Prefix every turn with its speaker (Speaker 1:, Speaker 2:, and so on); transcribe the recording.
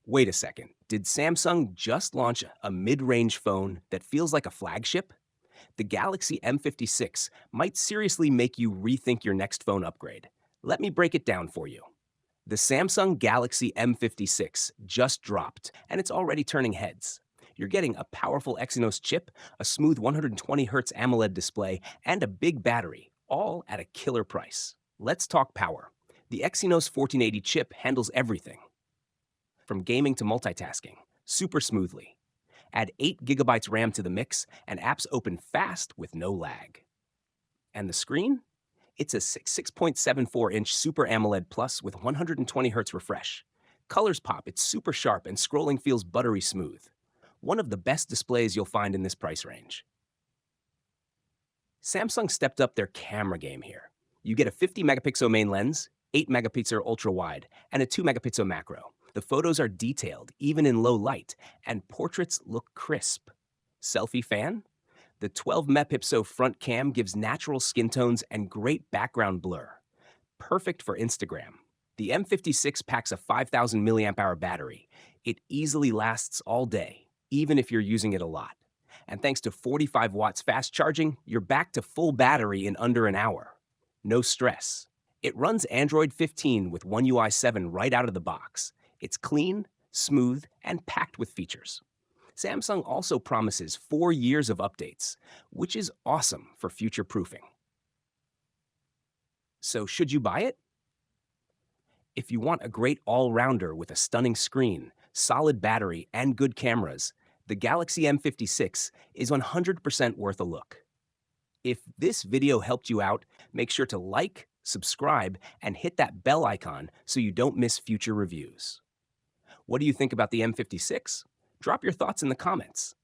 Speaker 1: Wait a second. Did Samsung just launch a mid-range phone that feels like a flagship? The Galaxy M56 might seriously make you rethink your next phone upgrade. Let me break it down for you. The Samsung Galaxy M56 just dropped, and it's already turning heads. You're getting a powerful Exynos chip, a smooth 120Hz AMOLED display, and a big battery, all at a killer price. Let's talk power. The Exynos 1480 chip handles everything from gaming to multitasking, super smoothly. Add 8 gigabytes RAM to the mix, and apps open fast with no lag. And the screen? It's a 6.74-inch Super AMOLED Plus with 120Hz refresh. Colors pop, it's super sharp, and scrolling feels buttery smooth. One of the best displays you'll find in this price range. Samsung stepped up their camera game here. You get a 50-megapixel main lens, 8-megapixel ultra-wide, and a 2-megapixel macro. The photos are detailed, even in low light, and portraits look crisp. Selfie fan? The 12-megapixel front cam gives natural skin tones and great background blur. Perfect for Instagram. The M56 packs a 5,000 milliamp hour battery. It easily lasts all day, even if you're using it a lot. And thanks to 45 watts fast charging, you're back to full battery in under an hour. No stress. It runs Android 15 with One UI 7 right out of the box. It's clean, smooth, and packed with features. Samsung also promises 4 years of updates, which is awesome for future proofing. So should you buy it? If you want a great all-rounder with a stunning screen, solid battery, and good cameras, the Galaxy M56 is 100% worth a look. If this video helped you out, make sure to like, subscribe, and hit that bell icon so you don't miss future reviews. What do you think about the M56? Drop your thoughts in the comments.